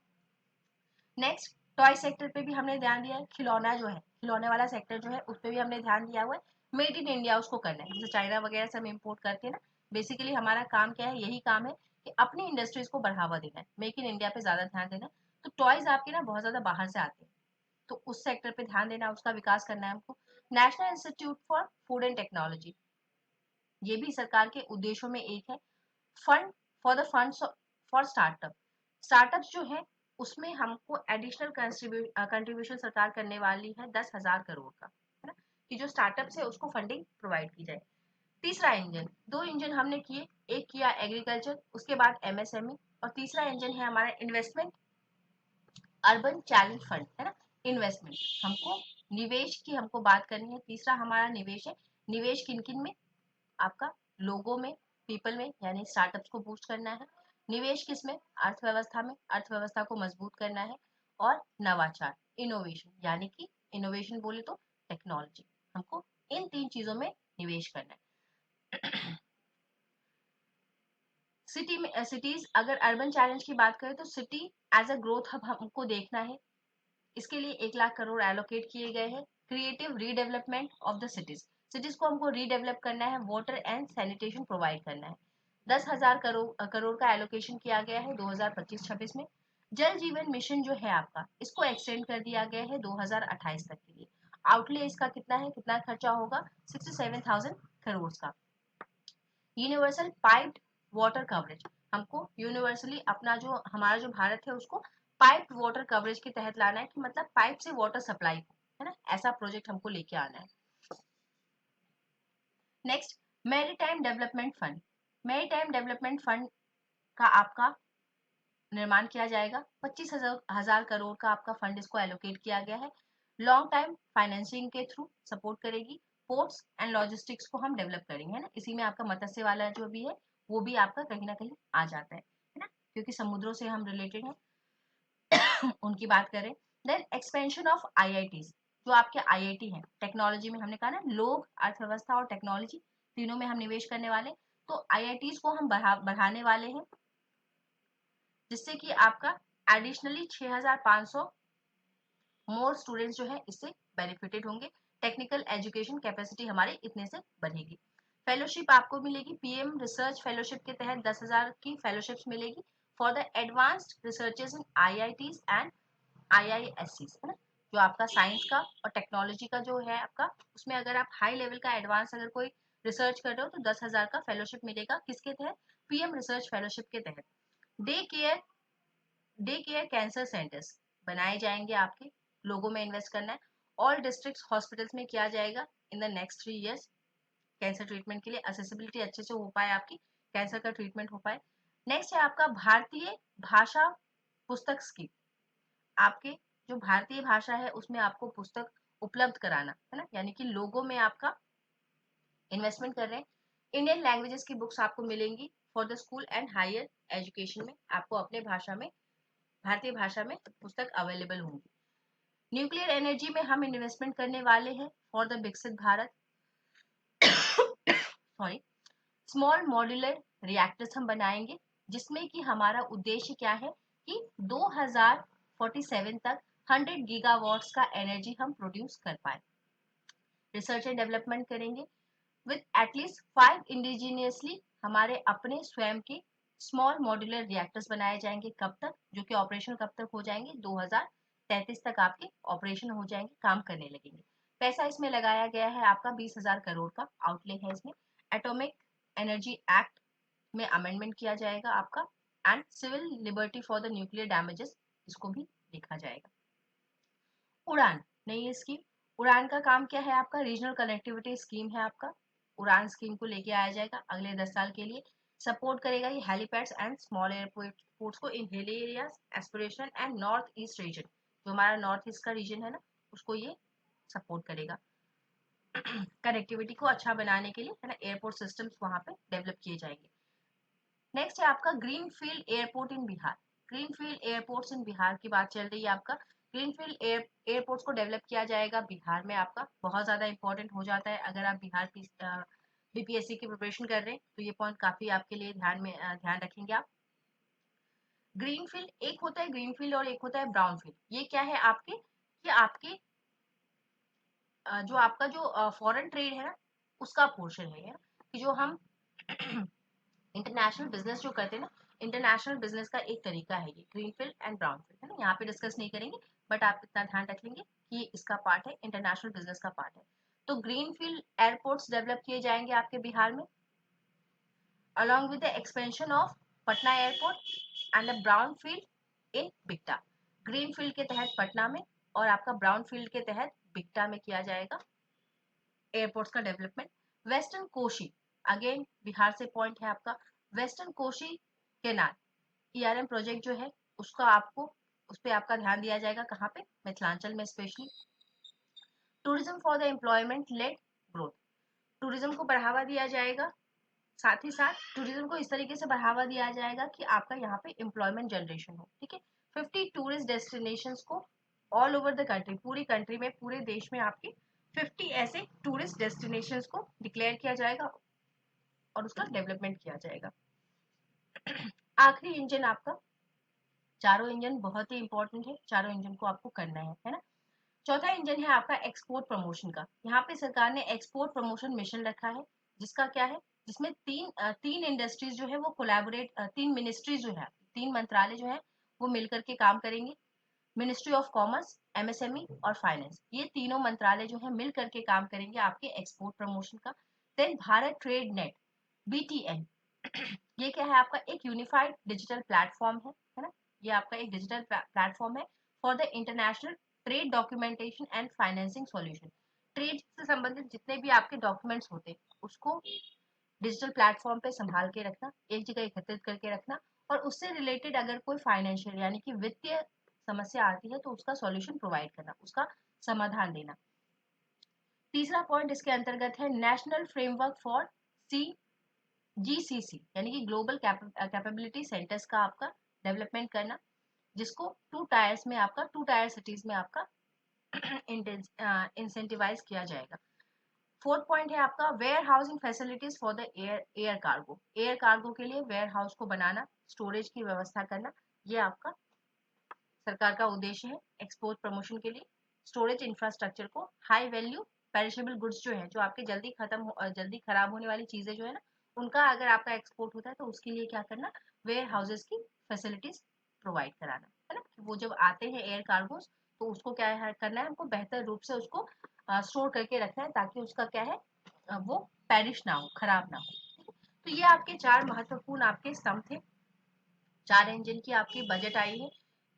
नेक्स्ट टॉय सेक्टर पे भी हमने ध्यान दिया है, खिलौना जो है, खिलौने वाला सेक्टर जो है उस पर भी हमने ध्यान दिया हुआ है। मेड इन इंडिया उसको करना है, जैसे चाइना वगैरह से हम इम्पोर्ट करते हैं ना, बेसिकली हमारा काम क्या है, यही काम है कि अपनी इंडस्ट्रीज को बढ़ावा देना है, मेक इन इंडिया पे ज्यादा ध्यान देना है। तो टॉयज आपके ना बहुत ज्यादा बाहर से आते हैं, तो उस सेक्टर पे ध्यान देना, उसका विकास करना है हमको। National institute for food and technology, ये भी सरकार के उद्देश्यों में एक है। Fund for the funds for startup, startups जो है उसमें हमको एडिशनल कंट्रीब्यूशन सरकार करने वाली है 10,000 करोड़ का, है ना, कि जो स्टार्टअप्स है उसको फंडिंग प्रोवाइड की जाए। तीसरा इंजन, 2 इंजन हमने किए, एक किया एग्रीकल्चर, उसके बाद एमएसएमई, और तीसरा इंजन है हमारा इन्वेस्टमेंट अर्बन चैलेंज फंड, है ना, इन्वेस्टमेंट, हमको निवेश की हमको बात करनी है। तीसरा हमारा निवेश है, निवेश किन किन में, आपका लोगों में, पीपल में, यानी स्टार्टअप्स को बूस्ट करना है। निवेश किस में, अर्थव्यवस्था में, अर्थव्यवस्था को मजबूत करना है। और नवाचार, इनोवेशन, यानी कि इनोवेशन बोले तो टेक्नोलॉजी, हमको इन 3 चीजों में निवेश करना है। सिटी में सिटीज, अगर अर्बन चैलेंज की बात करें तो city as a growth hub हमको देखना है, इसके लिए 1 लाख करोड़ एलोकेट किए गए हैं। Creative redevelopment of the cities, cities को हमको रीडेवलप करना है, वाटर एंड सैनिटेशन प्रोवाइड करना है। 10,000 करोड़ का एलोकेशन किया गया है 2025-26 में। जल जीवन मिशन जो है आपका, इसको एक्सटेंड कर दिया गया है 2028 तक के लिए। आउटले इसका कितना है, कितना खर्चा होगा, 67,000 करोड़ का। यूनिवर्सल पाइप्ड वाटर कवरेज, हमको यूनिवर्सली अपना जो हमारा जो भारत है उसको पाइप्ड वाटर कवरेज के तहत लाना है, कि मतलब पाइप से वाटर सप्लाई हो, है ना, ऐसा प्रोजेक्ट हमको लेके आना है। Next maritime development fund, maritime development fund का आपका निर्माण किया जाएगा, 25,000 करोड़ का आपका फंड इसको एलोकेट किया गया है। लॉन्ग टाइम फाइनेंसिंग के थ्रू सपोर्ट करेगी, पोर्ट्स एंड लॉजिस्टिक्स को हम डेवलप करेंगे, है ना, इसी में आपका मत्स्य वाला जो भी है वो भी आपका कहीं ना कहीं आ जाता है ना, क्योंकि समुद्रों से हम रिलेटेड हैं। उनकी बात करें, देन एक्सपेंशन ऑफ आईआईटीज, जो आपके आईआईटी हैं टेक्नोलॉजी में, हमने कहा ना लोग, अर्थव्यवस्था और टेक्नोलॉजी तीनों में हम निवेश करने वाले, तो आईआईटीज को हम बढ़ाने वाले हैं, जिससे कि आपका एडिशनली 6,500 मोर स्टूडेंट्स जो है इससे बेनिफिटेड होंगे। टेक्निकल एजुकेशन कैपेसिटी हमारी इतने से बढ़ेगी। फेलोशिप आपको मिलेगी, पीएम रिसर्च फेलोशिप के तहत 10,000 की फेलोशिप्स मिलेगी for the advanced researches in IITs and आईआईएससीज, है ना, जो आपका साइंस का और टेक्नोलॉजी का जो है आपका, उसमें अगर आप हाई लेवल का एडवांस अगर कोई रिसर्च कर रहे हो तो 10,000 का फेलोशिप मिलेगा, किसके तहत, पीएम रिसर्च फेलोशिप के तहत। Day care, day care cancer centres बनाए जाएंगे आपके, लोगों में इन्वेस्ट करना है। ऑल डिस्ट्रिक्ट हॉस्पिटल्स में किया जाएगा in the next 3 years, cancer treatment के लिए असेसिबिलिटी अच्छे से हो पाए, आपकी कैंसर का ट्रीटमेंट हो पाए। नेक्स्ट है आपका भारतीय भाषा पुस्तक स्कीम, आपके जो भारतीय भाषा है उसमें आपको पुस्तक उपलब्ध कराना, है ना, यानी कि लोगों में आपका इन्वेस्टमेंट कर रहे हैं। इंडियन लैंग्वेजेस की बुक्स आपको मिलेंगी for the school and higher education में, आपको अपने भाषा में, भारतीय भाषा में पुस्तक अवेलेबल होंगी। न्यूक्लियर एनर्जी में हम इन्वेस्टमेंट करने वाले हैं फॉर द विकसित Bharat, sorry, small modular reactors हम बनाएंगे, जिसमें कि हमारा उद्देश्य क्या है कि 2047 तक 100 गीगावाट्स का एनर्जी हम प्रोड्यूस कर पाए। रिसर्च एंड डेवलपमेंट करेंगे विथ एटलीस्ट 5 इंडिजिनियसली हमारे अपने स्वयं के स्मॉल मॉड्यूलर रिएक्टर्स बनाए जाएंगे। कब तक? जो कि ऑपरेशन कब तक हो जाएंगे? 2033 तक आपके ऑपरेशन हो जाएंगे, काम करने लगेंगे। पैसा इसमें लगाया गया है आपका 20,000 करोड़ का आउटले है इसमें। एटॉमिक एनर्जी एक्ट में अमेंडमेंट किया जाएगा आपका, and civil liberty for the nuclear damages, इसको भी देखा जाएगा। उड़ान, नई स्कीम। उड़ान का काम क्या है आपका? रीजनल कनेक्टिविटी स्कीम है आपका। उड़ान स्कीम को लेके आया जाएगा अगले 10 साल के लिए। सपोर्ट करेगा ये हेलीपैड्स एंड स्मॉल एयरपोर्ट्स को in hilly areas, aspiration and north east region, जो हमारा नॉर्थ ईस्ट का रीजन है ना, उसको ये सपोर्ट करेगा। कनेक्टिविटी को अच्छा बनाने के लिए है ना, एयरपोर्ट सिस्टम्स वहां पे डेवलप किए जाएंगे। नेक्स्ट है आपका ग्रीन फील्ड एयरपोर्ट इन बिहार। ग्रीन फील्ड एयरपोर्ट्स इन बिहार की बात चल रही है आपका। ग्रीन फील्ड एयरपोर्ट्स को डेवलप किया जाएगा बिहार में आपका। बहुत ज्यादा इंपॉर्टेंट हो जाता है अगर आप बिहार की बीपीएससी की प्रिपरेशन कर रहे हैं तो ये पॉइंट काफी आपके लिए ध्यान रखेंगे आप। ग्रीन फील्ड, एक होता है ग्रीन फील्ड और एक होता है ब्राउन फील्ड। ये क्या है आपके? ये आपके जो आपका जो फॉरेन ट्रेड है ना, उसका पोर्शन है कि जो हम इंटरनेशनल बिजनेस जो करते हैं ना, इंटरनेशनल बिजनेस का एक तरीका है ये green field and brown field, है ना। यहाँ पे डिस्कस नहीं करेंगे, बट आप इतना ध्यान रख लेंगे कि ये इसका पार्ट है, इंटरनेशनल बिजनेस का पार्ट है। तो ग्रीन फील्ड एयरपोर्ट्स डेवलप किए जाएंगे आपके बिहार में, along with the expansion of Patna airport and the brownfield in Bihta. Greenfield के तहत पटना में और आपका ब्राउन फील्ड के तहत बिक्टा में किया जाएगा एयरपोर्ट्स का development. Western Koshi, again Bihar से पॉइंट है आपका। Western Koshi canal ERM project जो है उसका आपको, उस पर आपका ध्यान दिया जाएगा। कहाँ पे? मिथिलांचल में specially. Tourism for the employment led growth, tourism को बढ़ावा दिया जाएगा। साथ ही साथ टूरिज्म को इस तरीके से बढ़ावा दिया जाएगा कि आपका यहाँ पे एम्प्लॉयमेंट जनरेशन हो, ठीक है। 50 टूरिस्ट डेस्टिनेशंस को ऑल ओवर द कंट्री, पूरी कंट्री में, पूरे देश में आपके 50 ऐसे टूरिस्ट डेस्टिनेशंस को डिक्लेयर किया जाएगा और उसका डेवलपमेंट किया जाएगा। आखिरी इंजन आपका, चारों इंजन बहुत ही इंपॉर्टेंट है, चारों इंजन को आपको करना है ना। चौथा इंजन है आपका एक्सपोर्ट प्रमोशन का। यहाँ पे सरकार ने एक्सपोर्ट प्रमोशन मिशन रखा है, जिसका क्या है, जिसमें तीन इंडस्ट्रीज जो है वो कोलैबोरेट, तीन मिनिस्ट्रीज जो है, तीन मंत्रालय जो है वो मिलकर के काम करेंगे। मिनिस्ट्री ऑफ कॉमर्स, एमएसएमई और फाइनेंस, ये तीनों मंत्रालय जो है मिल करके काम करेंगे आपके एक्सपोर्ट प्रमोशन का। Then Bharat trade net, BTN, ये क्या है आपका? एक यूनिफाइड डिजिटल प्लेटफॉर्म है ना। ये आपका एक डिजिटल प्लेटफॉर्म है for the international trade documentation and financing solution. Trade से संबंधित जितने भी आपके डॉक्यूमेंट्स होते हैं उसको डिजिटल प्लेटफॉर्म पे संभाल के रखना, एक जगह एकत्रित करके रखना, और उससे रिलेटेड अगर कोई फाइनेंशियल यानी कि वित्तीय समस्या आती है तो उसका सॉल्यूशन प्रोवाइड करना, उसका समाधान देना। तीसरा पॉइंट इसके अंतर्गत है national framework for C GCC, यानी कि ग्लोबल कैपेबिलिटी सेंटर्स का आपका डेवलपमेंट करना, जिसको टू टायर सिटीज में आपका इंसेंटिवाइज किया जाएगा। फोर्थ पॉइंट है आपका warehousing facilities for the air cargo, air cargo के लिए वेयर हाउस को बनाना, स्टोरेज की व्यवस्था करना, ये आपका सरकार का उद्देश्य है एक्सपोर्ट प्रमोशन के लिए। स्टोरेज इंफ्रास्ट्रक्चर को, हाई वैल्यू पेरिशेबल गुड्स जो है, जो आपके जल्दी खराब होने वाली चीजें जो है ना, उनका अगर आपका एक्सपोर्ट होता है तो उसके लिए क्या करना, वेयर हाउसेस की फैसिलिटीज प्रोवाइड कराना, है ना। वो जब आते हैं एयर कार्गोस तो उसको क्या है करना है, हमको बेहतर रूप से उसको स्टोर करके रखना है ताकि उसका क्या है, वो पेरिश ना हो, खराब ना हो। तो ये आपके चार महत्वपूर्ण आपके स्तंभ थे। चार इंजन की आपकी बजट आई है।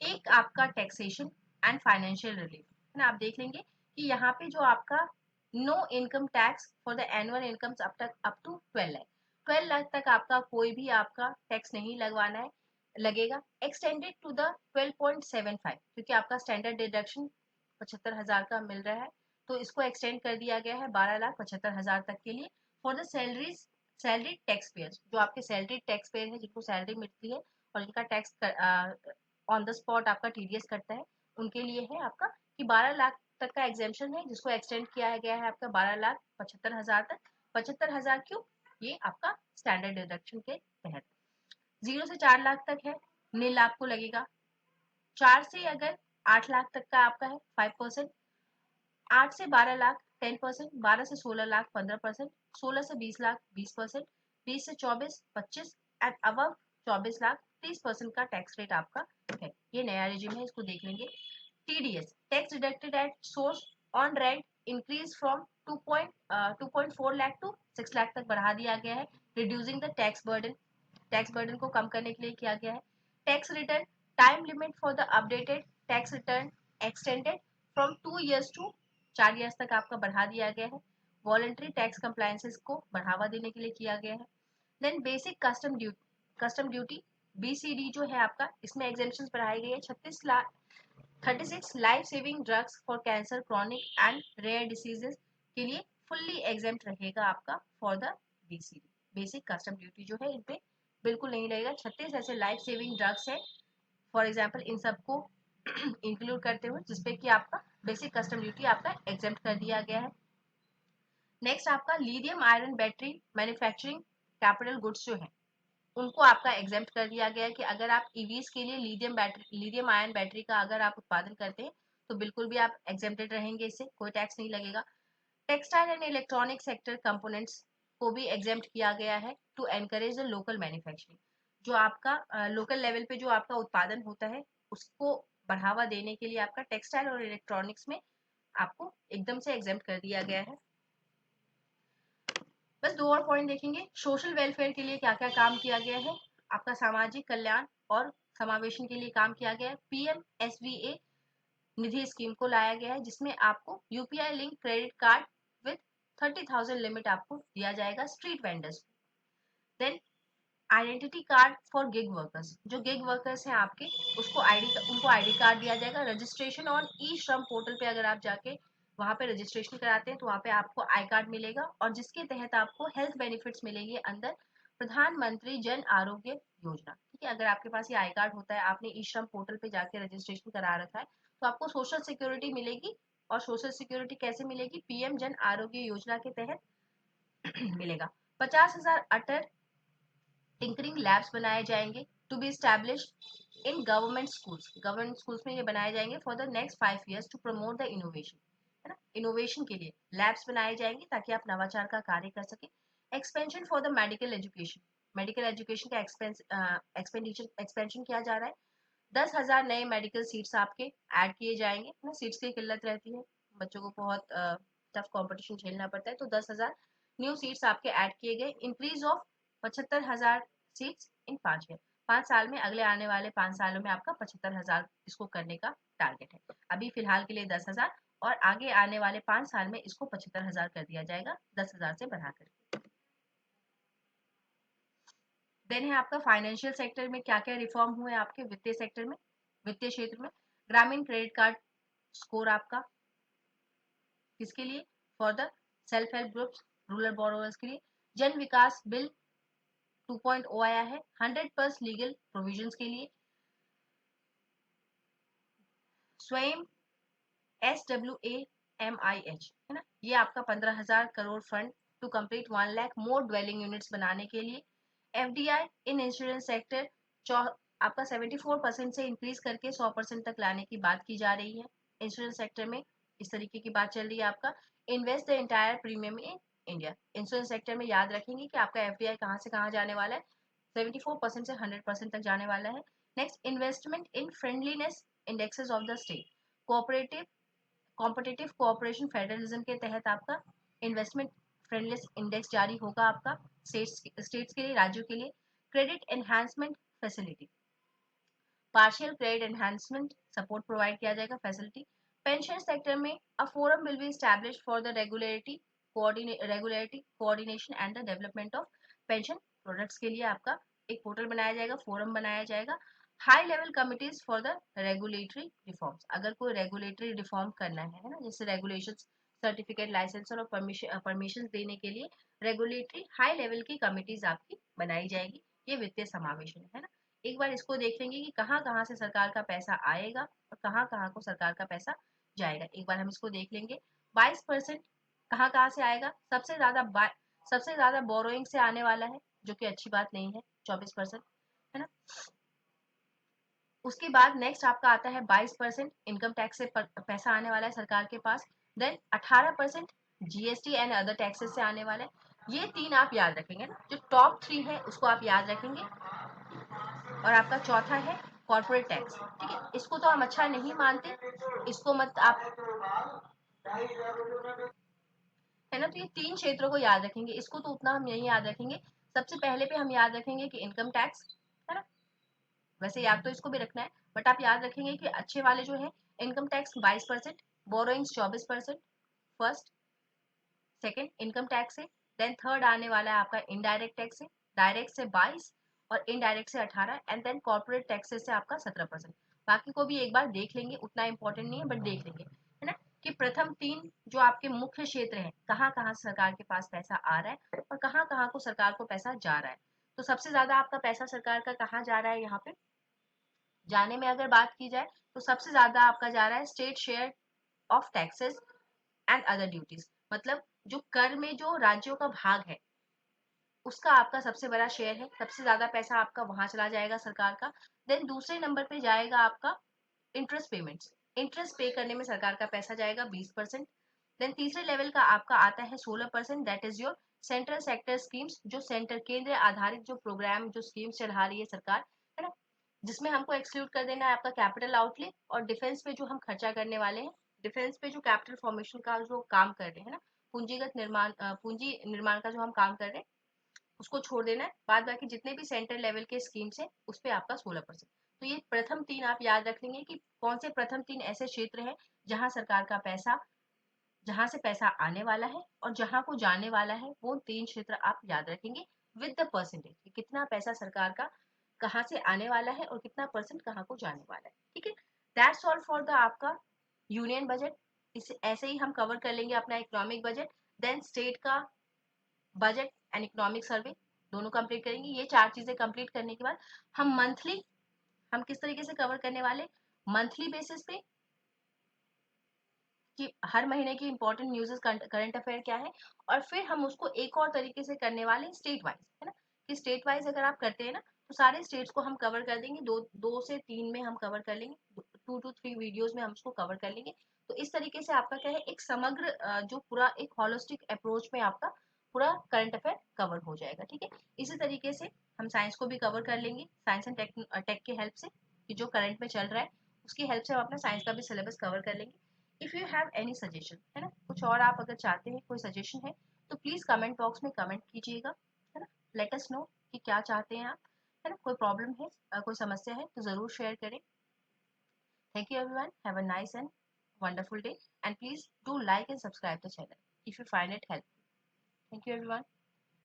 एक आपका टैक्सेशन एंड फाइनेंशियल रिलीफ, है ना। आप देख लेंगे कि यहाँ पे जो आपका no income tax for the annual income up to 12 lakh, 12 lakh तक आपका कोई भी आपका टैक्स नहीं लगवाना है, लगेगा। एक्सटेंडेड टू द 12.75, क्योंकि आपका स्टैंडर्ड डिडक्शन 75,000 का मिल रहा है, तो इसको एक्सटेंड कर दिया गया है 12,75,000 तक के लिए। For the salary tax payers, जो आपके सैलरी टैक्स पेयर है, जिनको सैलरी मिलती है और इनका टैक्स ऑन द स्पॉट आपका टीडीएस करता है, उनके लिए है आपका कि 12 लाख तक का एग्जेम्पशन है, जिसको एक्सटेंड किया गया है आपका 12,75,000 तक। 75,000 क्यों? ये आपका स्टैंडर्ड डिडक्शन के तहत। 0 से 4 लाख तक है, नील आपको लगेगा। 4 से अगर 8 लाख तक का आपका है 5%, 8 से 12 लाख 10%, 12 से 16 लाख 15%, 16 से 20 लाख 20%, 20 से 24, 25 एंड अबव 24 लाख 30% का टैक्स रेट आपका है। ये नया रेजिम है, इसको देख लेंगे। TDS tax deducted at source on rent increase from 2.4 lakh to 6 lakh तक बढ़ा दिया गया है, रिड्यूसिंग द टैक्स बर्डन को कम करने के लिए किया गया है। Tax return time limit for the updated tax return extended from 2 years to 4 years तक आपका बढ़ा दिया गया है। वॉलंटरी टैक्स कंप्लायंसेस को बढ़ावा देने के लिए किया गया है। Then basic custom duty BCD जो है आपका, इसमें एग्जेम्पशंस बढ़ाई गई है। 36 life saving drugs for cancer, chronic and rare diseases के लिए फुल्ली एग्जेम्प्ट रहेगा आपका for the BCD। Basic custom duty जो है इन पे बिल्कुल नहीं लगेगा। 36 ऐसे लाइफ सेविंग ड्रग्स है फॉर एग्जाम्पल, इन सबको इंक्लूड करते हुए जिसपे कि आपका बेसिक कस्टम ड्यूटी आपका एग्जेम्प्ट कर दिया गया है। नेक्स्ट आपका lithium iron battery manufacturing capital goods जो है उनको आपका एग्जेम्प्ट कर दिया गया है कि अगर आप ईवीज के लिए लिथियम आयन बैटरी का अगर आप उत्पादन करते हैं तो बिल्कुल भी आप एग्जेम्प्टेड रहेंगे, इससे कोई टैक्स नहीं लगेगा। Textile and electronic sector components को भी एग्जेम्प्ट किया गया है to encourage the local manufacturing. जो आपका लोकल लेवल पे जो आपका उत्पादन होता है उसको बढ़ावा देने के लिए आपका टेक्सटाइल और इलेक्ट्रॉनिक्स में आपको एकदम से एग्जेम्प्ट कर दिया गया है। बस 2 और पॉइंट देखेंगे। सोशल वेलफेयर के लिए क्या क्या काम किया गया है, आपका सामाजिक कल्याण और समावेशन के लिए काम किया गया है। PMSVA निधि स्कीम को लाया गया है जिसमें आपको UPI link credit card with 30,000 limit आपको दिया जाएगा street vendors. Then identity card for gig workers, जो गिग वर्कर्स हैं आपके उनको आईडी कार्ड दिया जाएगा। रजिस्ट्रेशन ऑन ई श्रम पोर्टल पे अगर आप जाके वहां पे रजिस्ट्रेशन कराते हैं तो वहां पे आपको आई कार्ड मिलेगा और जिसके तहत आपको हेल्थ बेनिफिट्स मिलेंगे अंदर प्रधानमंत्री जन आरोग्य योजना। ठीक है, अगर आपके पास ये आई कार्ड होता है, आपने ई श्रम पोर्टल पे जाके रजिस्ट्रेशन करा रखा है तो आपको सोशल सिक्योरिटी मिलेगी। और सोशल सिक्योरिटी कैसे मिलेगी, PM जन आरोग्य योजना के तहत मिलेगा। 50,000 अटल टिंकरिंग लैब्स बनाए जाएंगे to be established in government schools में ये बनाए जाएंगे for the next 5 years to promote the innovation, है ना। इनोवेशन के लिए लैब्स बनाए जाएंगे ताकि आप नवाचार का कार्य कर सके। Expansion for the medical education का एक्सपेंशन किया जा रहा है। 10,000 नए मेडिकल सीट्स आपके ऐड किए जाएंगे ना। सीट्स की किल्लत रहती है, बच्चों को बहुत टफ कंपटीशन झेलना पड़ता है, तो 10,000 न्यू सीट्स आपके ऐड किए गए। Increase of 75,000 seats in 5 year, 5 साल में, अगले आने वाले 5 सालों में आपका 75,000 इसको करने का टारगेट है। अभी फिलहाल के लिए 10,000 और आगे आने वाले 5 साल में इसको 75,000 कर दिया जाएगा 10,000 से बढ़ाकर। देन है आपका फाइनेंशियल सेक्टर में क्या क्या रिफॉर्म हुए आपके वित्तीय सेक्टर में, वित्तीय क्षेत्र में। ग्रामीण क्रेडिट कार्ड स्कोर आपका किसके लिए, for the self help groups, rural borrowers के लिए। जन विकास बिल 2.0 आया है 100% लीगल प्रोविजंस के लिए। स्वयं SWAMIH है ना, ये आपका 15,000 crore fund to complete 1 lakh more dwelling units बनाने के लिए। FDI इन इंश्योरेंस सेक्टर आपका 74% से इंक्रीज करके 100% तक लाने की बात की जा रही है। इंश्योरेंस सेक्टर में इस तरीके की बात चल रही है आपका। Invest the entire premium in India, insurance sector में याद रखेंगे कि आपका FDI कहाँ से कहाँ जाने वाला है, 74% से 100% तक जाने वाला है। Next, investment in friendliness indexes of the state, cooperative competitive cooperation federalism के तहत आपका इन्वेस्टमेंट फ्रेंडलीनेस इंडेक्स जारी होगा आपका स्टेट्स के लिए, राज्यों के लिए। Credit enhancement facility, partial credit enhancement support provide किया जाएगा, फैसिलिटी। पेंशन सेक्टर में a forum will be established for the regulatory coordination and the development of pension products के लिए आपका एक पोर्टल बनाया जाएगा, फोरम बनाया जाएगा। High level committees for the regulatory reforms, अगर कोई रेगुलेटरी रिफॉर्म करना है ना, जैसे रेगुलेशंस, सर्टिफिकेट, लाइसेंस और परमिशन देने के लिए रेगुलेटरी हाई लेवल की कमिटीज आपकी बनाई जाएगी। ये वित्तीय समावेशन है ना। एक बार इसको देख लेंगे कि कहाँ कहाँ से सरकार का पैसा आएगा और कहाँ कहाँ को सरकार का पैसा जाएगा। एक बार हम इसको देख लेंगे। 22% कहाँ कहाँ से आएगा, सबसे ज्यादा बोरोइंग से आने वाला है, जो कि अच्छी बात नहीं है, 24%, है ना। उसके बाद नेक्स्ट आपका आता है 22% इनकम टैक्स से पैसा आने वाला है सरकार के पास। Then 18% GST and other taxes से आने वाला है। ये 3 आप याद रखेंगे ना, जो टॉप 3 है उसको आप याद रखेंगे। और आपका चौथा है कॉर्पोरेट टैक्स, ठीक है। इसको तो हम अच्छा नहीं मानते, इसको मत आप, है ना। तो ये 3 क्षेत्रों को याद रखेंगे, इसको तो उतना हम नहीं याद रखेंगे। सबसे पहले पे हम याद रखेंगे कि इनकम टैक्स, है ना। वैसे याद तो इसको भी रखना है, बट आप याद रखेंगे कि अच्छे वाले जो है income tax 22%, borrowings 24%, first. Second income tax है। देन थर्ड आने वाला है आपका इनडायरेक्ट टैक्स है, डायरेक्ट से 22 और इनडायरेक्ट से 18, एंड देन कॉर्पोरेट टैक्सेस से आपका 17%। बाकी को भी एक बार देख लेंगे, उतना इंपॉर्टेंट नहीं है बट देख लेंगे, है ना। कि प्रथम 3 जो आपके मुख्य क्षेत्र हैं, कहाँ कहाँ सरकार के पास पैसा आ रहा है और कहाँ कहाँ को सरकार को पैसा जा रहा है। तो सबसे ज्यादा आपका पैसा सरकार का कहाँ जा रहा है, यहाँ पे जाने में अगर बात की जाए तो सबसे ज्यादा आपका जा रहा है state share of taxes and other duties, मतलब जो कर में जो राज्यों का भाग है उसका आपका सबसे बड़ा शेयर है, सबसे ज्यादा पैसा आपका वहां चला जाएगा सरकार का। देन दूसरे नंबर पे जाएगा आपका इंटरेस्ट पेमेंट्स, इंटरेस्ट पे करने में सरकार का पैसा जाएगा 20%। देन तीसरे लेवल का आपका आता है 16%, that is your central sector schemes, जो सेंटर केंद्र आधारित जो प्रोग्राम जो स्कीम्स चढ़ा रही है सरकार, है ना। जिसमें हमको एक्सक्लूड कर देना है आपका कैपिटल आउटले और डिफेंस पे जो हम खर्चा करने वाले हैं, डिफेंस पे जो कैपिटल फॉर्मेशन का जो काम कर रहे हैं ना, पूंजीगत निर्माण, पूंजी निर्माण का जो हम काम कर रहे हैं उसको छोड़ देना है। बाद बाकी जितने भी सेंटर लेवल के स्कीम्स हैं उस पे आपका 16%। तो ये प्रथम 3 आप याद रख लेंगे कि कौन से प्रथम 3 ऐसे क्षेत्र हैं जहां सरकार का पैसा, जहां से पैसा आने वाला है और जहां को जाने वाला है, वो 3 क्षेत्र आप याद रखेंगे विद द परसेंटेज कि कितना पैसा सरकार का कहाँ से आने वाला है और कितना परसेंट कहाँ को जाने वाला है, ठीक है। दैट्स ऑल फॉर द आपका यूनियन बजट। इसे ऐसे ही हम कवर कर लेंगे अपना इकोनॉमिक बजट, देन स्टेट का बजट एंड इकोनॉमिक सर्वे, दोनों कंप्लीट करेंगे। ये 4 चीजें कंप्लीट करने के बाद हम मंथली, हम किस तरीके से कवर करने वाले, मंथली बेसिस पे कि हर महीने की इंपॉर्टेंट न्यूज़ करंट अफेयर क्या है, और फिर हम उसको एक और तरीके से करने वाले स्टेट वाइज, है ना। कि स्टेट वाइज अगर आप करते हैं ना तो सारे स्टेट्स को हम कवर कर देंगे, दो से 3 में हम कवर कर लेंगे, 2 to 3 वीडियोस में हम उसको कवर कर लेंगे। तो इस तरीके से आपका क्या है, एक समग्र जो पूरा एक होलिस्टिक अप्रोच में आपका पूरा करंट अफेयर कवर हो जाएगा, ठीक है। इसी तरीके से हम साइंस को भी कवर कर लेंगे, साइंस एंड टेक की हेल्प से, कि जो करंट में चल रहा है उसकी हेल्प से हम अपना साइंस का भी सिलेबस कवर कर लेंगे। If you have any suggestion, है ना, कुछ और आप अगर चाहते हैं, कोई सजेशन है तो प्लीज कमेंट बॉक्स में कमेंट कीजिएगा, है ना। लेट अस नो कि क्या चाहते हैं आप, है ना। कोई प्रॉब्लम है, कोई समस्या है तो जरूर शेयर करें। Thank you everyone, have a nice and wonderful day, and please do like and subscribe the channel if you find it helpful. Thank you everyone.